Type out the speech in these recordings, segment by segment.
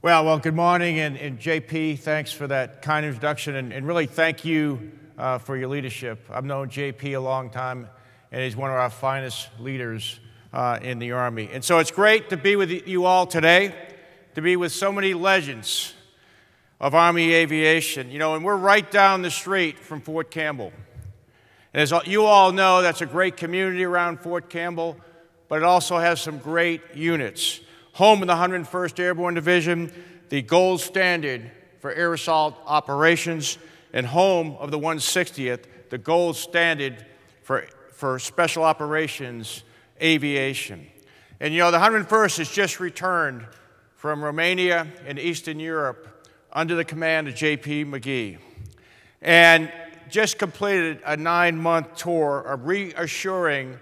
Well, good morning, and JP, thanks for that kind introduction, and really thank you for your leadership. I've known JP a long time, and he's one of our finest leaders in the Army. And so it's great to be with you all today, to be with so many legends of Army aviation. You know, and we're right down the street from Fort Campbell. And as you all know, that's a great community around Fort Campbell, but it also has some great units. Home of the 101st Airborne Division, the gold standard for air assault operations, and home of the 160th, the gold standard for special operations aviation. And you know, the 101st has just returned from Romania and Eastern Europe under the command of J.P. McGee, and just completed a 9-month tour of reassuring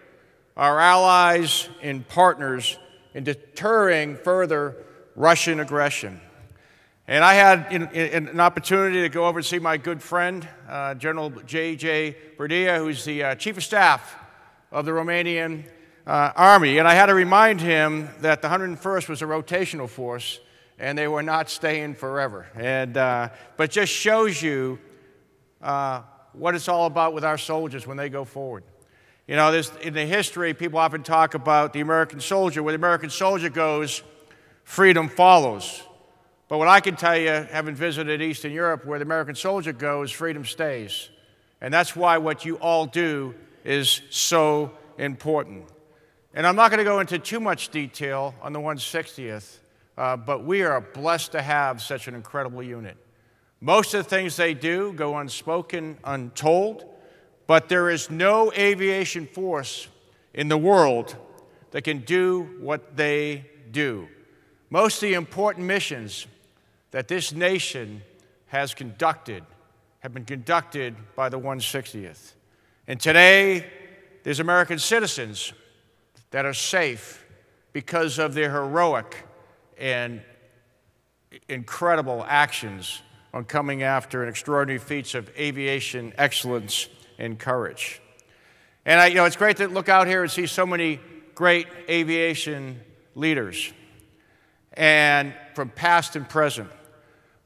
our allies and partners in deterring further Russian aggression. And I had an opportunity to go over and see my good friend, General J.J. Berdia, who's the Chief of Staff of the Romanian Army. And I had to remind him that the 101st was a rotational force, and they were not staying forever. And, but just shows you what it's all about with our soldiers when they go forward. You know, in the history, people often talk about the American soldier. Where the American soldier goes, freedom follows. But what I can tell you, having visited Eastern Europe, where the American soldier goes, freedom stays. And that's why what you all do is so important. And I'm not going to go into too much detail on the 160th, but we are blessed to have such an incredible unit. Most of the things they do go unspoken, untold. But there is no aviation force in the world that can do what they do. Most of the important missions that this nation has conducted have been conducted by the 160th. And today, there's American citizens that are safe because of their heroic and incredible actions on coming after an extraordinary feats of aviation excellence and courage. And you know, it's great to look out here and see so many great aviation leaders, and from past and present.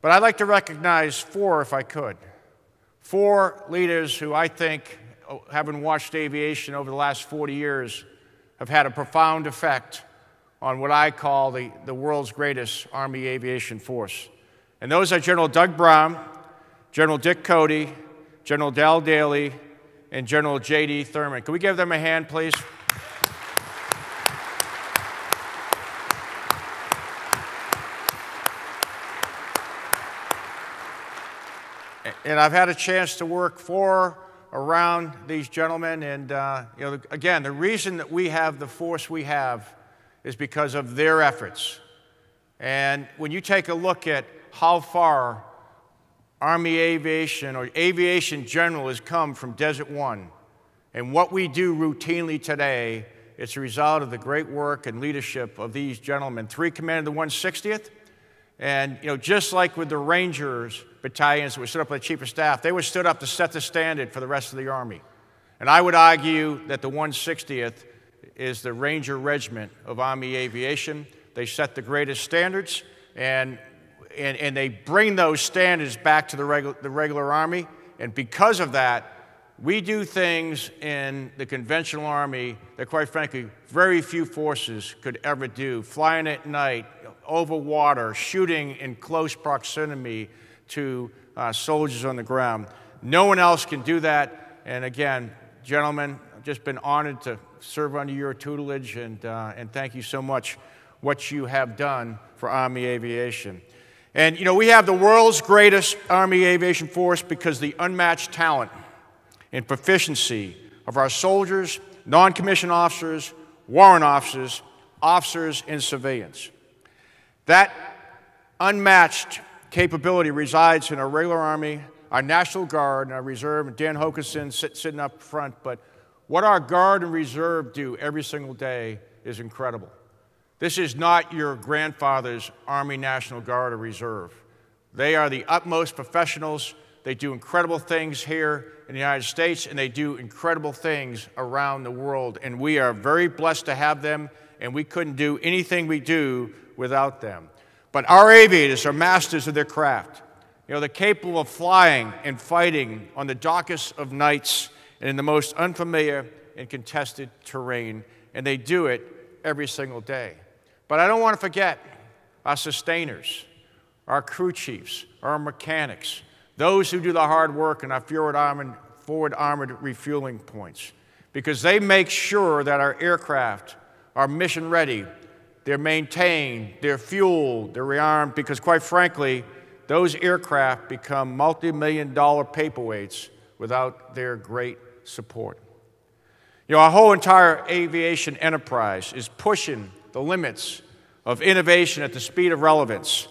But I'd like to recognize 4, if I could. 4 leaders who I think, having watched aviation over the last 40 years, have had a profound effect on what I call the world's greatest Army aviation force. And those are General Doug Brown, General Dick Cody, General Dal Daly, and General J.D. Thurman. Can we give them a hand, please? And I've had a chance to work around these gentlemen, and you know, again, the reason that we have the force we have is because of their efforts. And when you take a look at how far Army aviation, or aviation in general, has come from Desert One. And what we do routinely today, it's a result of the great work and leadership of these gentlemen. 3 commanded the 160th. And you know, just like with the Rangers battalions that were stood up by the Chief of Staff, they were stood up to set the standard for the rest of the Army. And I would argue that the 160th is the Ranger Regiment of Army aviation. They set the greatest standards, and they bring those standards back to the regular Army. And because of that, we do things in the conventional Army that, quite frankly, very few forces could ever do. Flying at night, over water, shooting in close proximity to soldiers on the ground. No one else can do that. And again, gentlemen, I've just been honored to serve under your tutelage, and thank you so much what you have done for Army aviation. And, you know, we have the world's greatest Army aviation force because the unmatched talent and proficiency of our soldiers, non-commissioned officers, warrant officers, officers, and civilians. That unmatched capability resides in our regular Army, our National Guard, and our Reserve, and Dan Hokanson sitting up front. But what our Guard and Reserve do every single day is incredible. This is not your grandfather's Army National Guard or Reserve. They are the utmost professionals. They do incredible things here in the United States, and they do incredible things around the world. And we are very blessed to have them, and we couldn't do anything we do without them. But our aviators are masters of their craft. You know, they're capable of flying and fighting on the darkest of nights and in the most unfamiliar and contested terrain, and they do it every single day. But I don't want to forget our sustainers, our crew chiefs, our mechanics, those who do the hard work in our forward armored refueling points, because they make sure that our aircraft are mission ready, they're maintained, they're fueled, they're rearmed, because quite frankly, those aircraft become multi-million-dollar paperweights without their great support. You know, our whole entire aviation enterprise is pushing the limits of innovation at the speed of relevance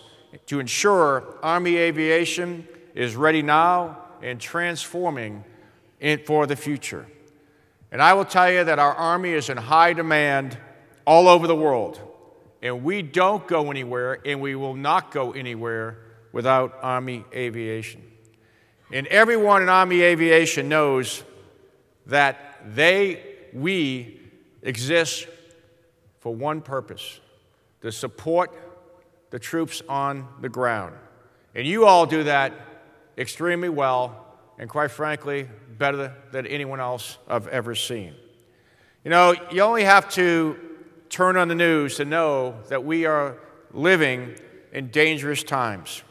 to ensure Army aviation is ready now and transforming for the future. And I will tell you that our Army is in high demand all over the world, and we don't go anywhere, and we will not go anywhere without Army aviation. And everyone in Army aviation knows that we exist for one purpose: to support the troops on the ground. And you all do that extremely well, and quite frankly, better than anyone else I've ever seen. You know, you only have to turn on the news to know that we are living in dangerous times.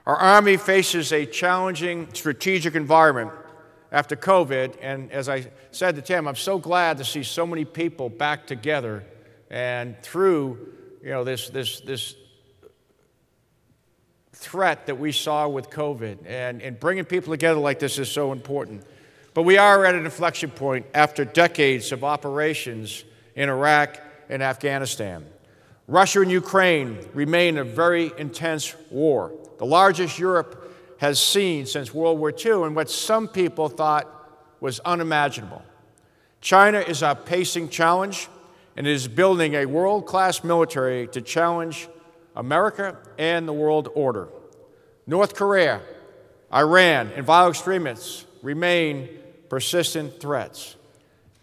Our Army faces a challenging strategic environment after COVID, and as I said to Tim, I'm so glad to see so many people back together and through, you know, this threat that we saw with COVID, and bringing people together like this is so important. But we are at an inflection point after decades of operations in Iraq and Afghanistan. Russia and Ukraine remain a very intense war, the largest Europe has seen since World War II, and what some people thought was unimaginable. China is our pacing challenge and is building a world-class military to challenge America and the world order. North Korea, Iran, and violent extremists remain persistent threats.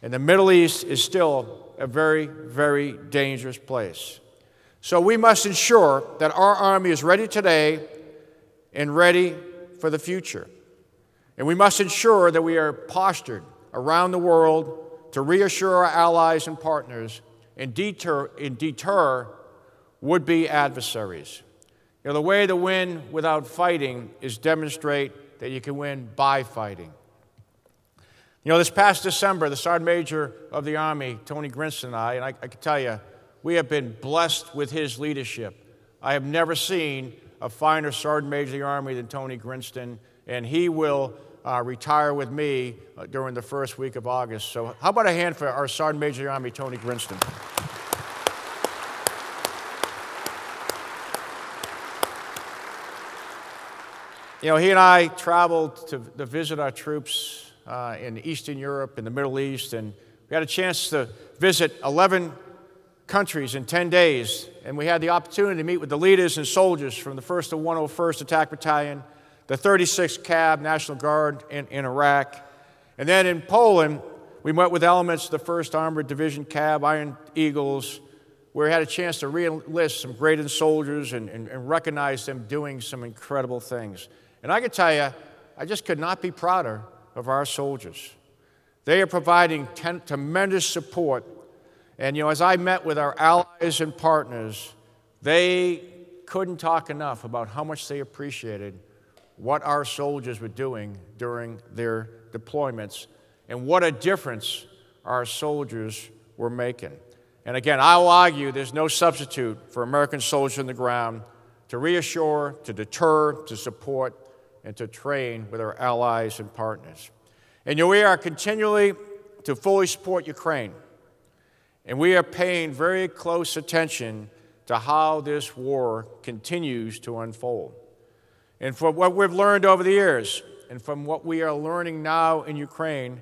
And the Middle East is still a very, very dangerous place. So we must ensure that our Army is ready today and ready for the future. And we must ensure that we are postured around the world to reassure our allies and partners and deter would-be adversaries. You know, the way to win without fighting is demonstrate that you can win by fighting. You know, this past December, the Sergeant Major of the Army, Tony Grinston, and I can tell you, we have been blessed with his leadership. I have never seen a finer Sergeant Major of the Army than Tony Grinston, and he will retire with me during the first week of August. So how about a hand for our Sergeant Major of the Army, Tony Grinston? You know, he and I traveled to visit our troops in Eastern Europe, in the Middle East, and we had a chance to visit 11 countries in 10 days, and we had the opportunity to meet with the leaders and soldiers from the 1st to 101st Attack Battalion, the 36th CAB National Guard in Iraq, and then in Poland, we met with elements of the 1st Armored Division CAB, Iron Eagles, where we had a chance to re-enlist some great soldiers and recognize them doing some incredible things. And I can tell you, I just could not be prouder of our soldiers. They are providing tremendous support. And, you know, as I met with our allies and partners, they couldn't talk enough about how much they appreciated what our soldiers were doing during their deployments and what a difference our soldiers were making. And again, I will argue there's no substitute for American soldiers on the ground to reassure, to deter, to support, and to train with our allies and partners. And you know, we are continually to fully support Ukraine. And we are paying very close attention to how this war continues to unfold. And from what we've learned over the years, and from what we are learning now in Ukraine,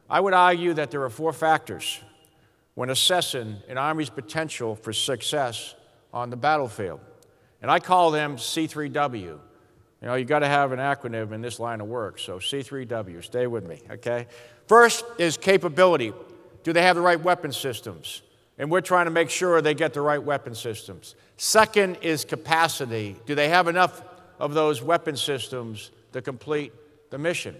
I would argue that there are 4 factors when assessing an Army's potential for success on the battlefield. And I call them C3W. You know, you've got to have an acronym in this line of work, so C3W, stay with me, okay? First is capability. Do they have the right weapon systems? and we're trying to make sure they get the right weapon systems. Second is capacity. Do they have enough of those weapon systems to complete the mission?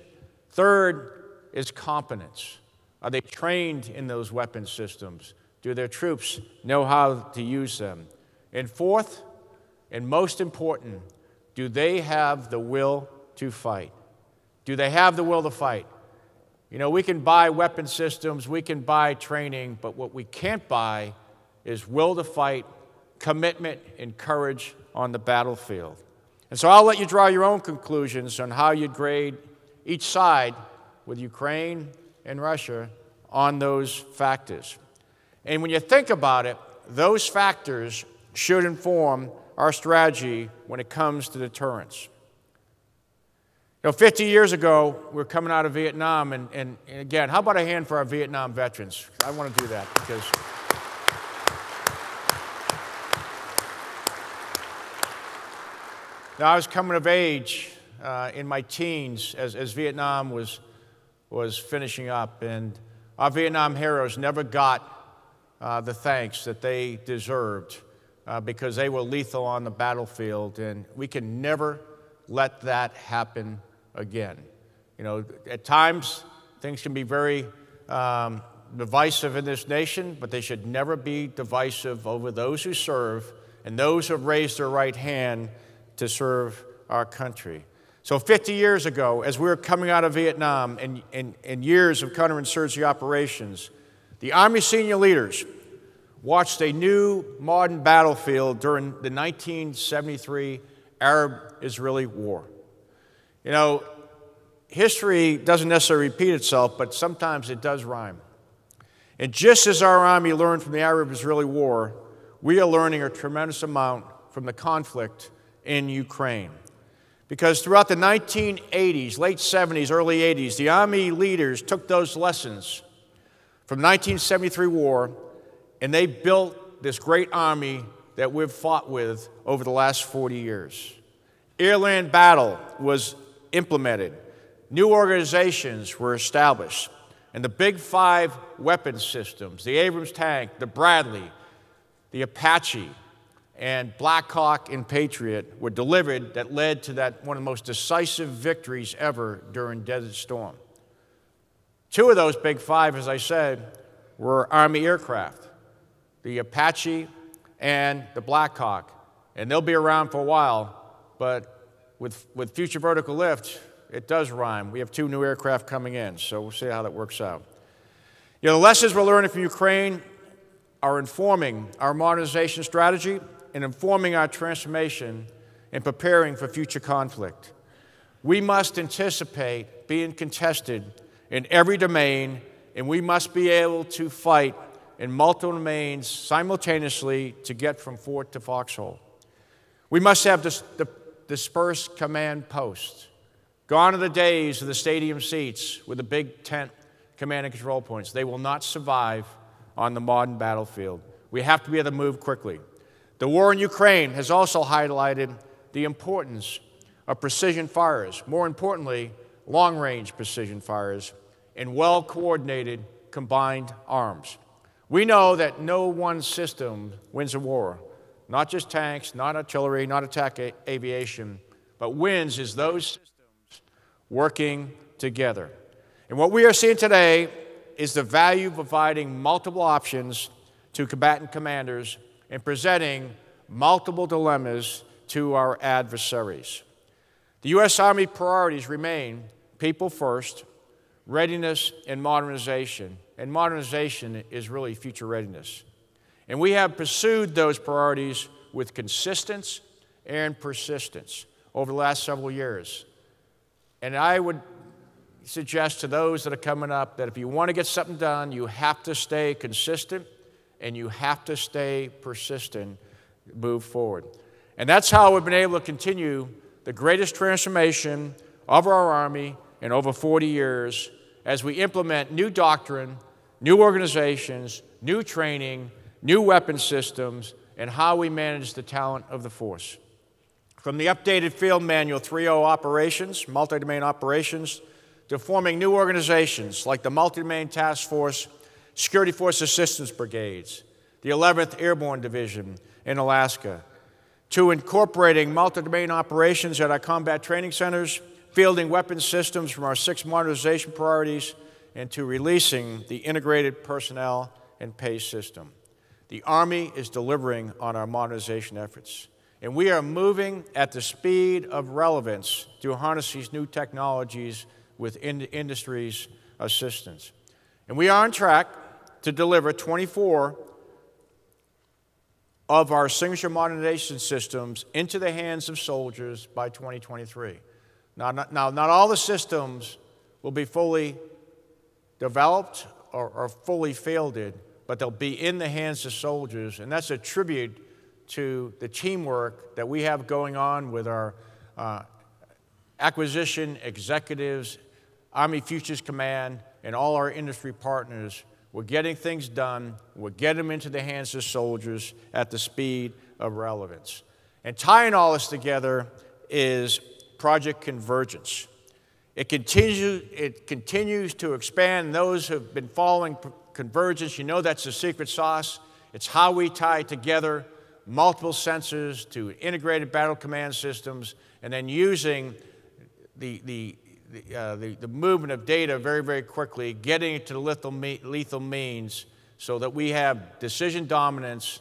Third is competence. Are they trained in those weapon systems? Do their troops know how to use them? And fourth, and most important, do they have the will to fight? Do they have the will to fight? You know, we can buy weapon systems, we can buy training, but what we can't buy is will to fight, commitment, and courage on the battlefield. And so I'll let you draw your own conclusions on how you'd grade each side with Ukraine and Russia on those factors. And when you think about it, those factors should inform our strategy when it comes to deterrence. You know, 50 years ago, we were coming out of Vietnam, and again, how about a hand for our Vietnam veterans? I want to do that because now I was coming of age in my teens as Vietnam was finishing up, and our Vietnam heroes never got the thanks that they deserved because they were lethal on the battlefield, and we can never let that happen again. You know, at times things can be very divisive in this nation, but they should never be divisive over those who serve and those who have raised their right hand to serve our country. So 50 years ago, as we were coming out of Vietnam and years of counterinsurgency operations, the Army senior leaders watched a new modern battlefield during the 1973 Arab-Israeli War. You know, history doesn't necessarily repeat itself, but sometimes it does rhyme. And just as our Army learned from the Arab-Israeli War, we are learning a tremendous amount from the conflict in Ukraine. Because throughout the 1980s, late 70s, early 80s, the Army leaders took those lessons from 1973 war, and they built this great Army that we've fought with over the last 40 years. Air-land battle was implemented. New organizations were established. And the big five weapon systems, the Abrams tank, the Bradley, the Apache, and Black Hawk and Patriot were delivered that led to one of the most decisive victories ever during Desert Storm. Two of those big five, as I said, were Army aircraft, the Apache and the Black Hawk. And they'll be around for a while, but with future vertical lift, it does rhyme. We have two new aircraft coming in, so we'll see how that works out. You know, the lessons we're learning from Ukraine are informing our modernization strategy and informing our transformation and preparing for future conflict. We must anticipate being contested in every domain, and we must be able to fight in multiple domains simultaneously to get from fort to foxhole. We must have the dispersed command posts. Gone are the days of the stadium seats with the big tent command and control points. They will not survive on the modern battlefield. We have to be able to move quickly. The war in Ukraine has also highlighted the importance of precision fires, more importantly, long-range precision fires, and well-coordinated combined arms. We know that no one system wins a war, not just tanks, not artillery, not attack aviation, but wins is those systems working together. And what we are seeing today is the value of providing multiple options to combatant commanders and presenting multiple dilemmas to our adversaries. The U.S. Army priorities remain people first, readiness, and modernization. And modernization is really future readiness. And we have pursued those priorities with consistency and persistence over the last several years. And I would suggest to those that are coming up that if you want to get something done, you have to stay consistent and you have to stay persistent, move forward. And that's how we've been able to continue the greatest transformation of our Army in over 40 years as we implement new doctrine, new organizations, new training, new weapon systems, and how we manage the talent of the force. From the updated field manual 3.0 operations, multi-domain operations, to forming new organizations like the multi-domain task force, security force assistance brigades, the 11th Airborne Division in Alaska, to incorporating multi-domain operations at our combat training centers, fielding weapons systems from our 6 modernization priorities, and to releasing the integrated personnel and pay system. The Army is delivering on our modernization efforts, and we are moving at the speed of relevance to harness these new technologies with industry's assistance. And we are on track to deliver 24 of our signature modernization systems into the hands of soldiers by 2023. Now, not all the systems will be fully developed or fully fielded, but they'll be in the hands of soldiers, and that's a tribute to the teamwork that we have going on with our acquisition executives, Army Futures Command, and all our industry partners. We're getting things done. We're getting them into the hands of soldiers at the speed of relevance. And tying all this together is Project Convergence. It continues to expand. Those who have been following Convergence, you know that's the secret sauce. It's how we tie together multiple sensors to integrated battle command systems, and then using the movement of data very, very quickly, getting it to the lethal means so that we have decision dominance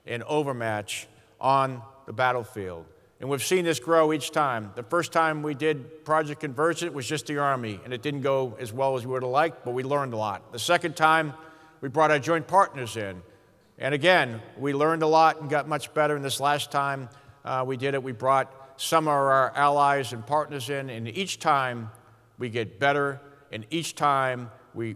and overmatch on the battlefield. And we've seen this grow each time. The first time we did Project Convergence was just the Army, and it didn't go as well as we would have liked, but we learned a lot. The second time, we brought our joint partners in. And again, we learned a lot and got much better. And this last time we did it, we brought some of our allies and partners in, and each time we get better, and each time we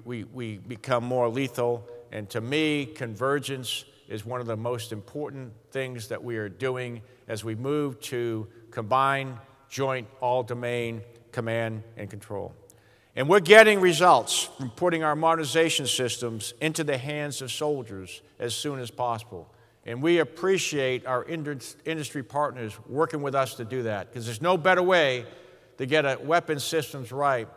become more lethal. And to me, convergence is one of the most important things that we are doing as we move to combined joint all-domain command and control. And we're getting results from putting our modernization systems into the hands of soldiers as soon as possible. And we appreciate our industry partners working with us to do that, because there's no better way to get a weapons systems right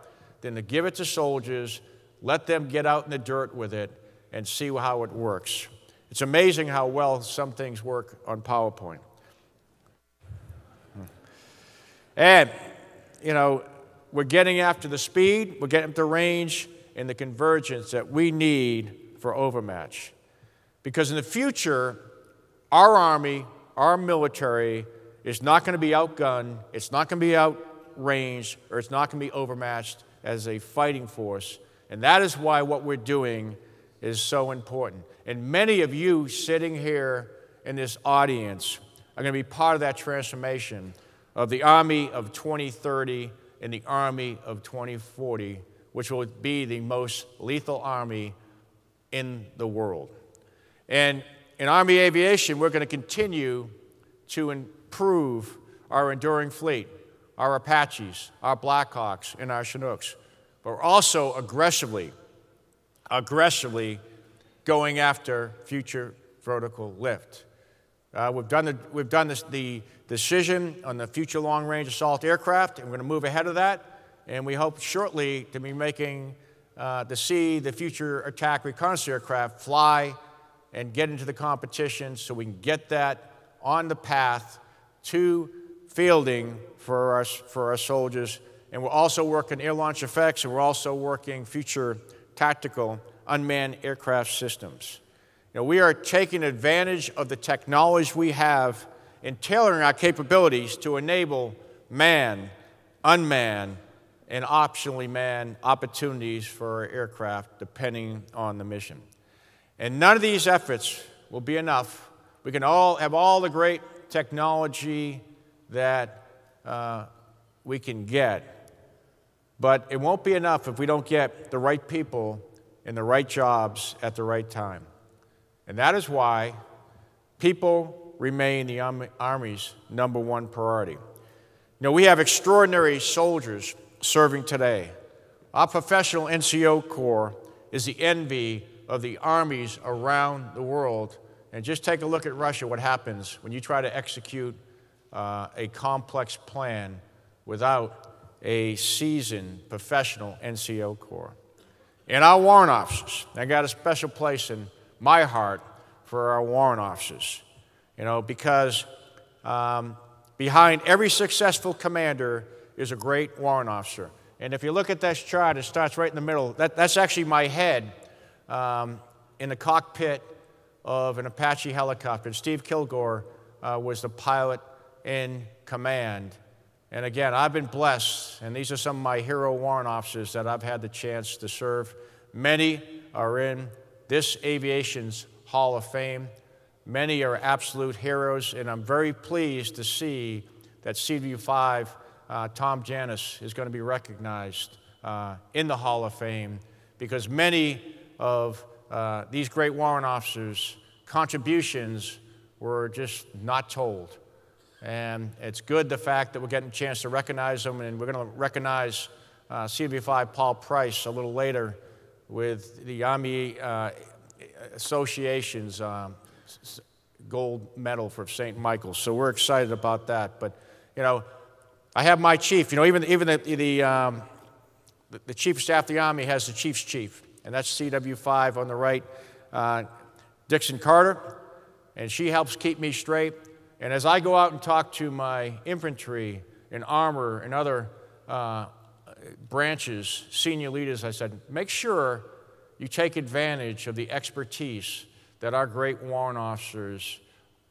than to give it to soldiers, let them get out in the dirt with it, and see how it works. It's amazing how well some things work on PowerPoint. And, you know, we're getting after the speed, we're getting after the range, and the convergence that we need for overmatch. Because in the future, our Army, our military, is not going to be outgunned, it's not going to be outranged, or it's not going to be overmatched as a fighting force. And that is why what we're doing is so important. And many of you sitting here in this audience are going to be part of that transformation of the Army of 2030 and the Army of 2040, which will be the most lethal Army in the world. And in Army Aviation, we're going to continue to improve our enduring fleet, our Apaches, our Blackhawks, and our Chinooks. But we're also aggressively going after future vertical lift. We've done the decision on the future long-range assault aircraft, and we're going to move ahead of that. And we hope shortly to be making to see the future attack reconnaissance aircraft fly and get into the competition, so we can get that on the path to fielding for our soldiers. And we're also working air-launched effects, and we're also working future tactical unmanned aircraft systems. You know, we are taking advantage of the technology we have and tailoring our capabilities to enable manned, unmanned, and optionally manned opportunities for our aircraft, depending on the mission. And none of these efforts will be enough. We can all have all the great technology that we can get, but it won't be enough if we don't get the right people in the right jobs at the right time. And that is why people remain the Army's #1 priority. You know, we have extraordinary soldiers serving today. Our professional NCO Corps is the envy of the armies around the world. And just take a look at Russia, what happens when you try to execute a complex plan without a seasoned professional NCO Corps. And our warrant officers, they got a special place in my heart for our warrant officers, because behind every successful commander is a great warrant officer. And if you look at this chart, it starts right in the middle. That's actually my head in the cockpit of an Apache helicopter. And Steve Kilgore was the pilot in command. And again, I've been blessed, and these are some of my hero warrant officers that I've had the chance to serve. Many are in this aviation's Hall of Fame. Many are absolute heroes, and I'm very pleased to see that CW5, Tom Janis, is going to be recognized in the Hall of Fame, because many of these great warrant officers' contributions were just not told. And it's good, the fact that we're getting a chance to recognize them, and we're going to recognize CW5 Paul Price a little later with the Army Association's gold medal for St. Michael's. So we're excited about that. But, I have my chief. Even the Chief of Staff of the Army has the Chief's Chief, and that's CW5 on the right, Dixon Carter, and she helps keep me straight. And as I go out and talk to my infantry and armor and other branches, senior leaders, I said, make sure you take advantage of the expertise that our great warrant officers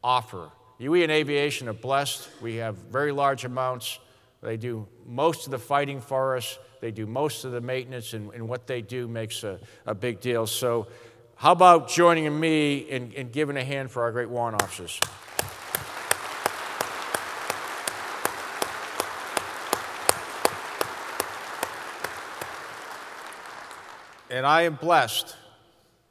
offer. We in aviation are blessed. We have very large amounts. They do most of the fighting for us. They do most of the maintenance, and what they do makes a big deal. So how about joining me in giving a hand for our great warrant officers? And I am blessed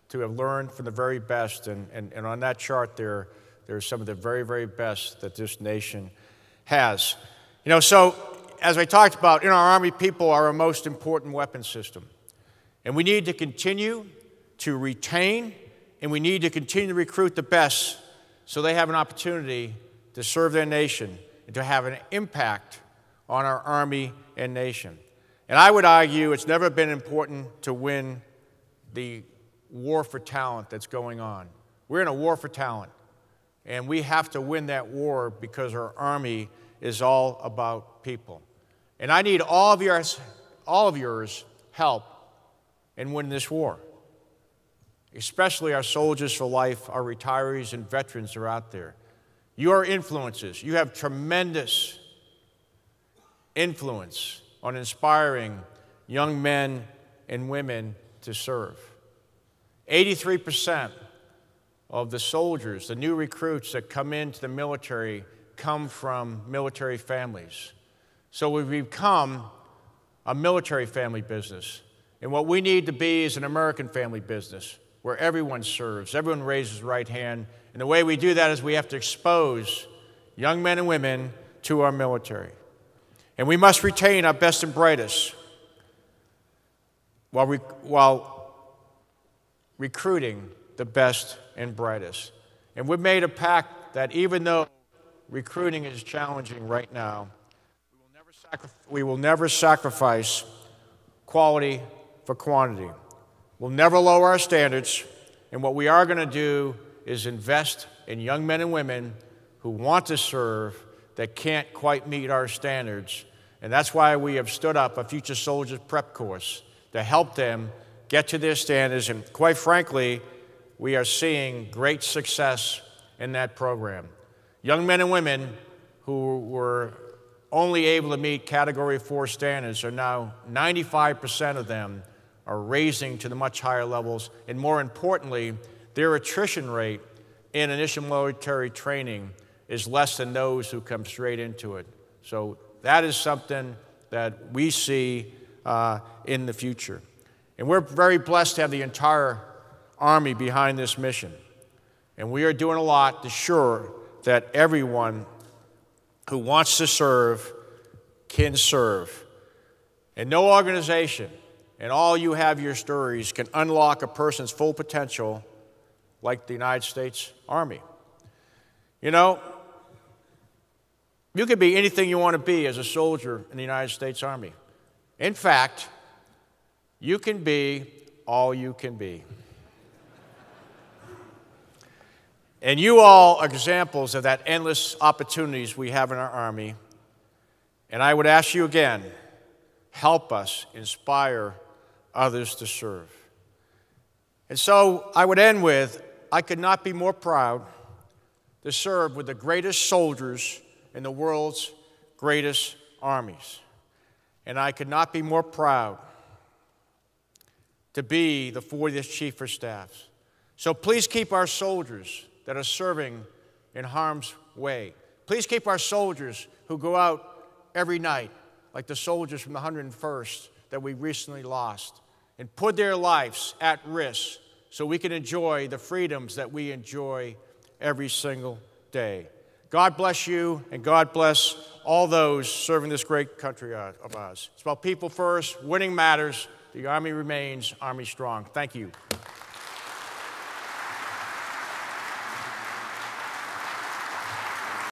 to have learned from the very best, and on that chart there's some of the very, very best that this nation has. So as I talked about, in our Army, people are our most important weapon system. And we need to continue to retain, and we need to continue to recruit the best so they have an opportunity to serve their nation and to have an impact on our Army and nation. And I would argue it's never been important to win the war for talent that's going on. We're in a war for talent, and we have to win that war because our Army is all about people. And I need all of yours help in winning this war, especially our soldiers for life, our retirees and veterans are out there. Your influences, you have tremendous influence on inspiring young men and women to serve. 83% of the soldiers, the new recruits that come into the military, come from military families. So we've become a military family business. And what we need to be is an American family business where everyone serves, everyone raises the right hand. And the way we do that is we have to expose young men and women to our military. And we must retain our best and brightest while recruiting the best and brightest. And we've made a pact that even though recruiting is challenging right now, we will never sacrifice quality for quantity. We'll never lower our standards, and what we are going to do is invest in young men and women who want to serve that can't quite meet our standards. And that's why we have stood up a Future Soldiers Prep Course to help them get to their standards. And quite frankly, we are seeing great success in that program. Young men and women who were only able to meet Category 4 standards are now 95% of them are raising to the much higher levels. And more importantly, their attrition rate in initial military training is less than those who come straight into it. So that is something that we see in the future. And we're very blessed to have the entire Army behind this mission. And we are doing a lot to ensure that everyone who wants to serve can serve. And no organization, and all you have your stories, can unlock a person's full potential like the United States Army. You know, you can be anything you want to be as a soldier in the United States Army. In fact, you can be all you can be. And you all are examples of that endless opportunities we have in our Army. And I would ask you again, help us inspire others to serve. And so I would end with, I could not be more proud to serve with the greatest soldiers in the world's greatest armies. And I could not be more proud to be the 40th Chief of Staff. So please keep our soldiers that are serving in harm's way. Please keep our soldiers who go out every night, like the soldiers from the 101st that we recently lost, and put their lives at risk so we can enjoy the freedoms that we enjoy every single day. God bless you, and God bless all those serving this great country of ours. It's about people first. Winning matters. The Army remains Army strong. Thank you.